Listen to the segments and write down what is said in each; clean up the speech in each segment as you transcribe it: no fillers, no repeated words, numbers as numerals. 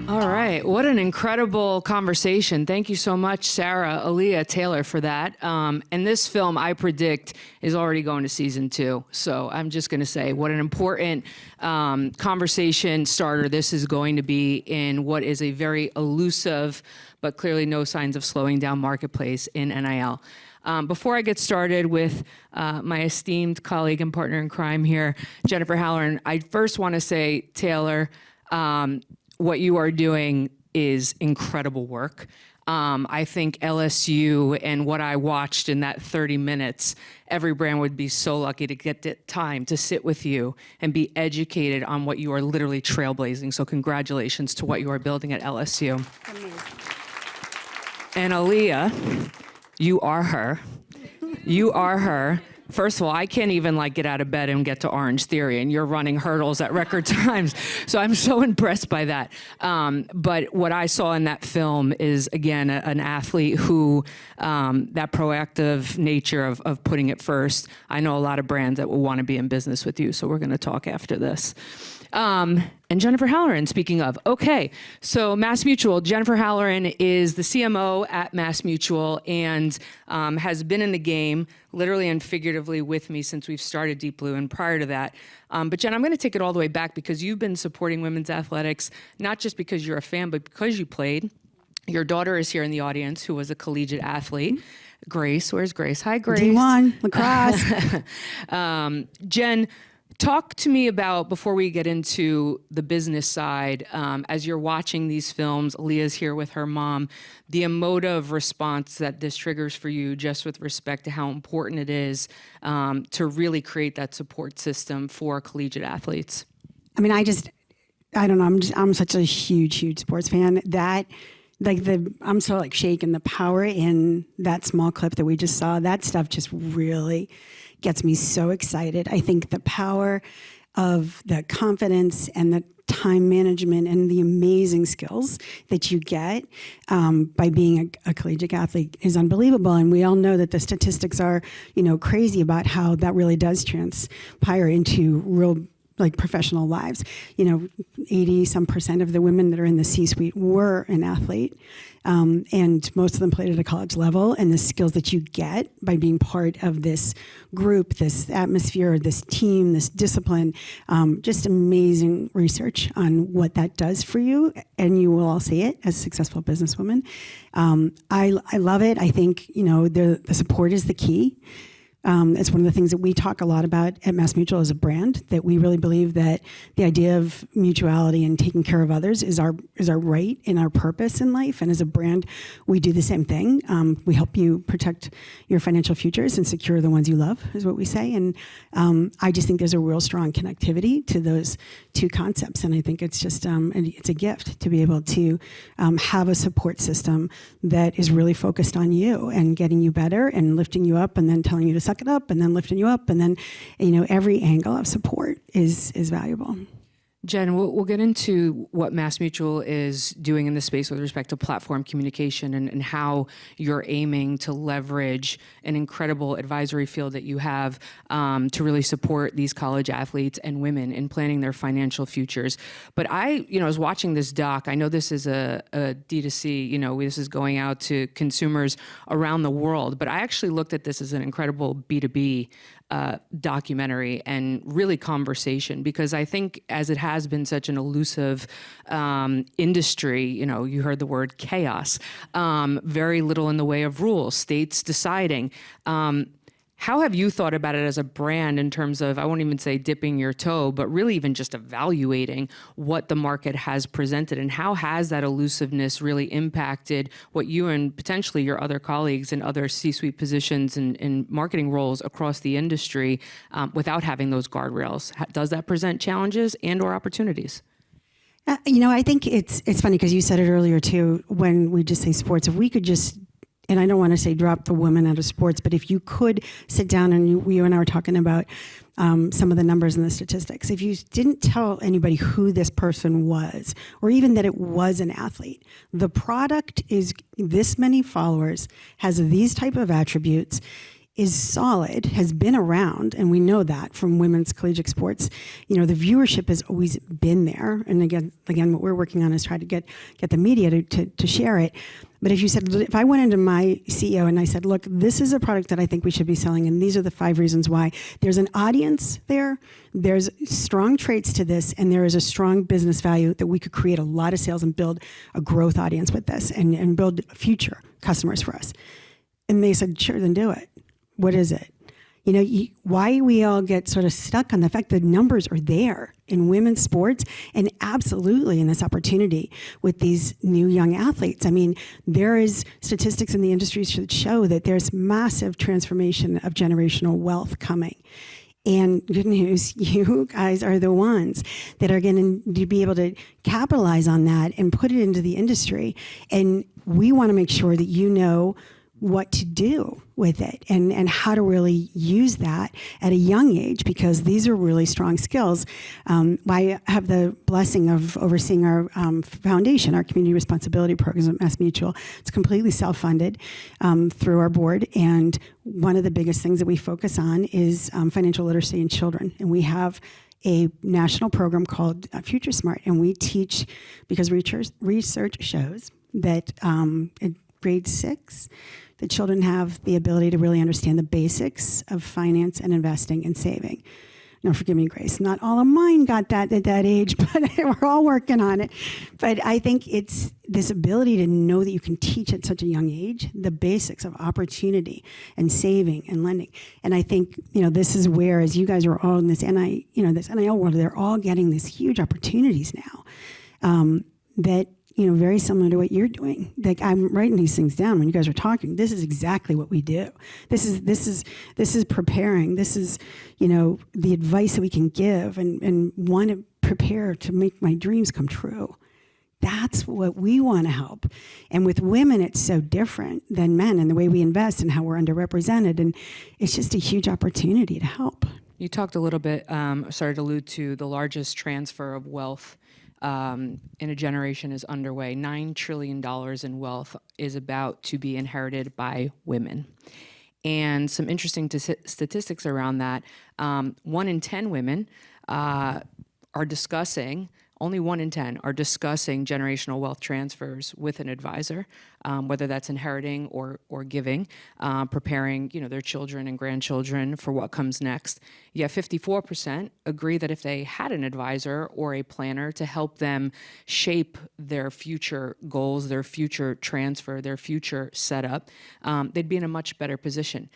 All right. What an incredible conversation. Thank you so much, Sarah, Aaliyah, Taylor, for that. And this film, I predict, is already going to season 2. So I'm just going to say what an important conversation starter this is going to be in what is a very elusive, but clearly no signs of slowing down marketplace in NIL. Before I get started with my esteemed colleague and partner in crime here, Jennifer Halloran, I first want to say, Taylor, what you are doing is incredible work. I think LSU and what I watched in that 30 minutes, every brand would be so lucky to get the time to sit with you and be educated on what you are literally trailblazing. So congratulations to what you are building at LSU. Amazing. And Aaliyah, you are her. You are her. First of all, I can't even get out of bed and get to Orange Theory, and you're running hurdles at record times. So I'm so impressed by that. But what I saw in that film is, again, an athlete who, that proactive nature of putting it first. I know a lot of brands that will want to be in business with you, so we're going to talk after this. And Jennifer Halloran, speaking of. Okay, so MassMutual, Jennifer Halloran is the CMO at MassMutual and has been in the game, literally and figuratively, with me since we've started Deep Blue and prior to that. But Jen, I'm going to take it all the way back because you've been supporting women's athletics, not just because you're a fan, but because you played. Your daughter is here in the audience, who was a collegiate athlete. Grace, where's Grace? Hi, Grace. D1, lacrosse. Jen, talk to me about, before we get into the business side, as you're watching these films, Aaliyah's here with her mom, the emotive response that this triggers for you, just with respect to how important it is to really create that support system for collegiate athletes. I mean, I don't know. I'm such a huge sports fan that I'm so shaken. The power in that small clip that we just saw, that stuff just really gets me so excited. I think the power of the confidence and the time management and the amazing skills that you get by being a collegiate athlete is unbelievable. And we all know that the statistics are, crazy about how that really does transpire into real professional lives. 80% of the women that are in the C-suite were an athlete. And most of them played at a college level, and the skills that you get by being part of this group, this atmosphere, this team, this discipline, just amazing research on what that does for you, and you will all see it as successful businesswomen. I love it. I think, the support is the key. It's one of the things that we talk a lot about at MassMutual as a brand, that we really believe that the idea of mutuality and taking care of others is our right and our purpose in life. And as a brand, we do the same thing. We help you protect your financial futures and secure the ones you love, is what we say. And I just think there's a real strong connectivity to those two concepts. And I think it's just it's a gift to be able to have a support system that is really focused on you and getting you better and lifting you up and then telling you to suck it up and then lifting you up, and then every angle of support is valuable. Jen, we'll get into what MassMutual is doing in this space with respect to platform communication and how you're aiming to leverage an incredible advisory field that you have to really support these college athletes and women in planning their financial futures. But I was watching this doc. I know this is a D2C, this is going out to consumers around the world, but I actually looked at this as an incredible B2B documentary and really conversation, because I think as it has been such an elusive industry, you heard the word chaos, very little in the way of rules, states deciding. How have you thought about it as a brand in terms of, I won't even say dipping your toe, but really even just evaluating what the market has presented, and how has that elusiveness really impacted what you and potentially your other colleagues in other C-suite positions and marketing roles across the industry without having those guardrails? Does that present challenges and or opportunities? I think it's funny because you said it earlier too, when we just say sports, if we could just, and I don't want to say drop the women out of sports, but if you could sit down and you and I were talking about some of the numbers and the statistics, if you didn't tell anybody who this person was, or even that it was an athlete, the product is this many followers, has these type of attributes, is solid, has been around, and we know that from women's collegiate sports. You know, the viewership has always been there. And again, what we're working on is try to get the media to share it. But if I went into my CEO and I said, look, this is a product that I think we should be selling, and these are the 5 reasons why. There's an audience there, there's strong traits to this, and there is a strong business value that we could create a lot of sales and build a growth audience with this and build future customers for us. And they said, sure, then do it. What is it? You know, why we all get sort of stuck on the fact that numbers are there in women's sports and absolutely in this opportunity with these new young athletes. I mean, there is statistics in the industry that show that there's massive transformation of generational wealth coming. And good news, you guys are the ones that are going to be able to capitalize on that and put it into the industry. And we want to make sure that you know what to do with it and how to really use that at a young age, because these are really strong skills. I have the blessing of overseeing our foundation, our community responsibility programs at MassMutual. It's completely self-funded through our board, and one of the biggest things that we focus on is financial literacy in children. And we have a national program called Future Smart, and we teach, because research shows that in grade 6, the children have the ability to really understand the basics of finance and investing and saving. Now, forgive me, Grace, not all of mine got that at that age, but we're all working on it. But I think it's this ability to know that you can teach at such a young age the basics of opportunity and saving and lending. And I think, you know, this is where, as you guys are all in this this NIL world, they're all getting these huge opportunities now that, you know, very similar to what you're doing. Like, I'm writing these things down when you guys are talking. This is exactly what we do. This is preparing. This is, you know, the advice that we can give and want to prepare to make my dreams come true. That's what we want to help. And with women, it's so different than men and the way we invest and how we're underrepresented. And it's just a huge opportunity to help. You talked a little bit, started to allude to the largest transfer of wealth in a generation is underway. $9 trillion in wealth is about to be inherited by women. And some interesting statistics around that. 1 in 10 women are discussing, only 1 in 10 are discussing generational wealth transfers with an advisor, whether that's inheriting or giving, preparing, you know, their children and grandchildren for what comes next. Yet 54% agree that if they had an advisor or a planner to help them shape their future goals, their future transfer, their future setup, they'd be in a much better position.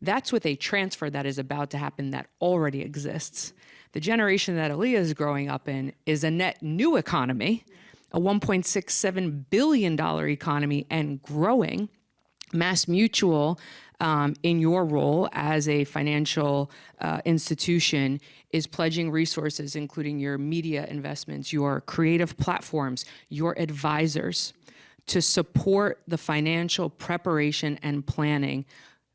That's with a transfer that is about to happen that already exists. The generation that Aaliyah is growing up in is a net new economy, a $1.67 billion economy and growing. MassMutual, in your role as a financial institution, is pledging resources, including your media investments, your creative platforms, your advisors, to support the financial preparation and planning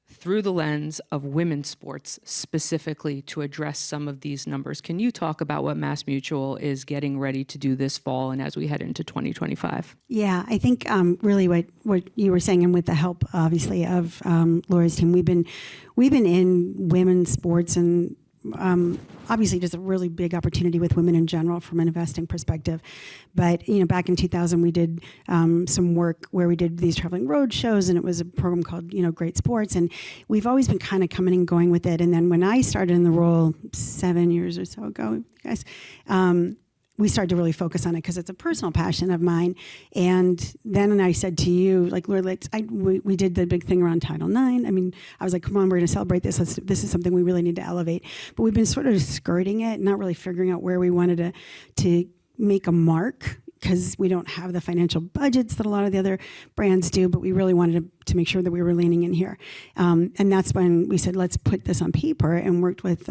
through the lens of women's sports, specifically to address some of these numbers. Can you talk about what MassMutual is getting ready to do this fall and as we head into 2025? Yeah, I think really what you were saying, and with the help, obviously, of Laura's team, we've been in women's sports and obviously just a really big opportunity with women in general from an investing perspective. But, you know, back in 2000, we did some work where we did these traveling road shows, and it was a program called, you know, Great Sports. And we've always been kind of coming and going with it. And then when I started in the role 7 years or so ago, guys, we started to really focus on it because it's a personal passion of mine. And then I said to you, like, Lord, we did the big thing around Title IX. I mean, I was like, come on, we're going to celebrate this. This is something we really need to elevate. But we've been sort of skirting it, not really figuring out where we wanted to make a mark, because we don't have the financial budgets that a lot of the other brands do, but we really wanted to make sure that we were leaning in here. And that's when we said, let's put this on paper, and worked with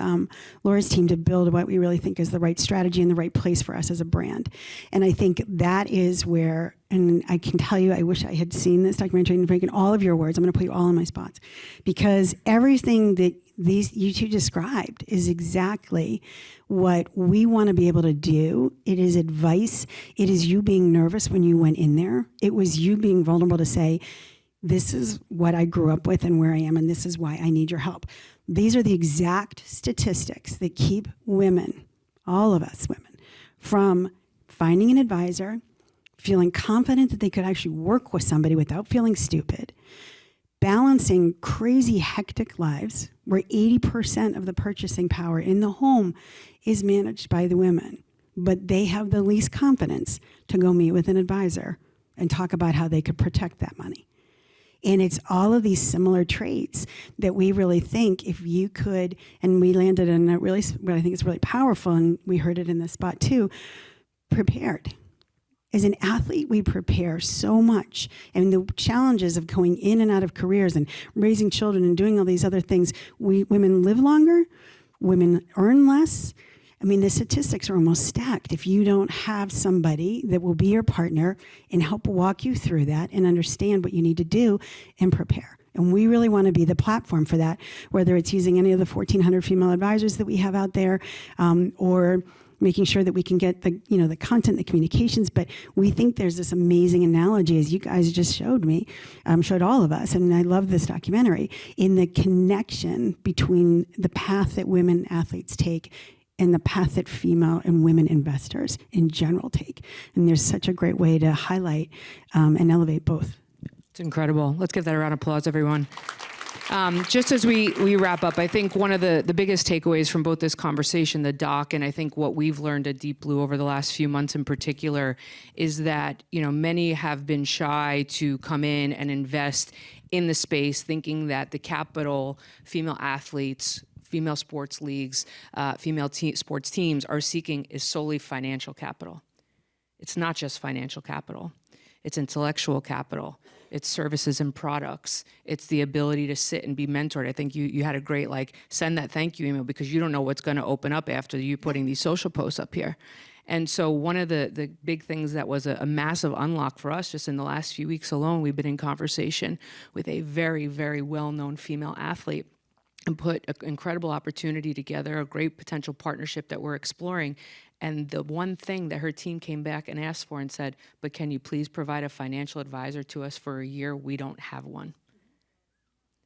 Laura's team to build what we really think is the right strategy and the right place for us as a brand. And I think that is where, and I can tell you, I wish I had seen this documentary, and Frank, in all of your words, I'm going to put you all in my spots, because everything that you two described is exactly what we want to be able to do. It is advice. It is you being nervous when you went in there. It was you being vulnerable to say, this is what I grew up with and where I am, and this is why I need your help. These are the exact statistics that keep women, all of us women, from finding an advisor, feeling confident that they could actually work with somebody without feeling stupid, balancing crazy, hectic lives where 80% of the purchasing power in the home is managed by the women, but they have the least confidence to go meet with an advisor and talk about how they could protect that money. And it's all of these similar traits that we really think if you could, and we landed in a really, what I think is really powerful, and we heard it in this spot too, prepared. As an athlete, we prepare so much. And the challenges of going in and out of careers and raising children and doing all these other things, women live longer, women earn less. I mean, the statistics are almost stacked if you don't have somebody that will be your partner and help walk you through that and understand what you need to do and prepare. And we really want to be the platform for that, whether it's using any of the 1,400 female advisors that we have out there, or making sure that we can get the, the content, the communications. But we think there's this amazing analogy, as you guys just showed me, showed all of us, and I love this documentary, in the connection between the path that women athletes take and the path that female and women investors in general take. And there's such a great way to highlight and elevate both. It's incredible. Let's give that a round of applause, everyone. Just as we wrap up, I think one of the biggest takeaways from both this conversation, the doc, and I think what we've learned at Deep Blue over the last few months in particular, is that, many have been shy to come in and invest in the space, thinking that the capital female athletes, female sports leagues, sports teams are seeking is solely financial capital. It's not just financial capital. It's intellectual capital. It's services and products. It's the ability to sit and be mentored. I think you had a great, send that thank you email because you don't know what's going to open up after you putting these social posts up here. And so one of the big things that was a massive unlock for us just in the last few weeks alone, we've been in conversation with a very, very well-known female athlete and put an incredible opportunity together, a great potential partnership that we're exploring. And the one thing that her team came back and asked for and said, but can you please provide a financial advisor to us for a year? We don't have one.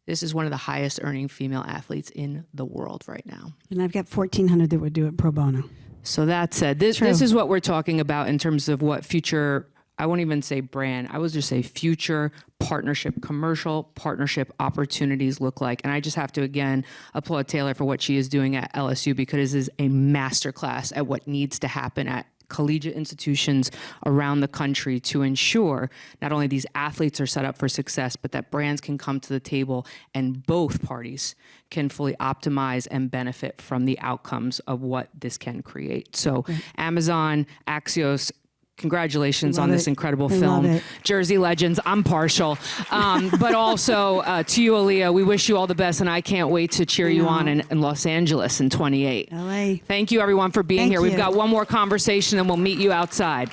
This is one of the highest earning female athletes in the world right now. And I've got 1,400 that would do it pro bono. So that said, this is what we're talking about in terms of what future, I won't even say brand, I would just say future partnership, commercial partnership opportunities look like. And I just have to, again, applaud Taylor for what she is doing at LSU, because this is a masterclass at what needs to happen at collegiate institutions around the country to ensure not only these athletes are set up for success, but that brands can come to the table and both parties can fully optimize and benefit from the outcomes of what this can create. So Amazon, Axios, congratulations on this incredible film. Jersey Legends, I'm partial. But also to you, Aaliyah, we wish you all the best, and I can't wait to cheer you on in Los Angeles in 28. LA. Thank you, everyone, for being here. We've got one more conversation, and we'll meet you outside.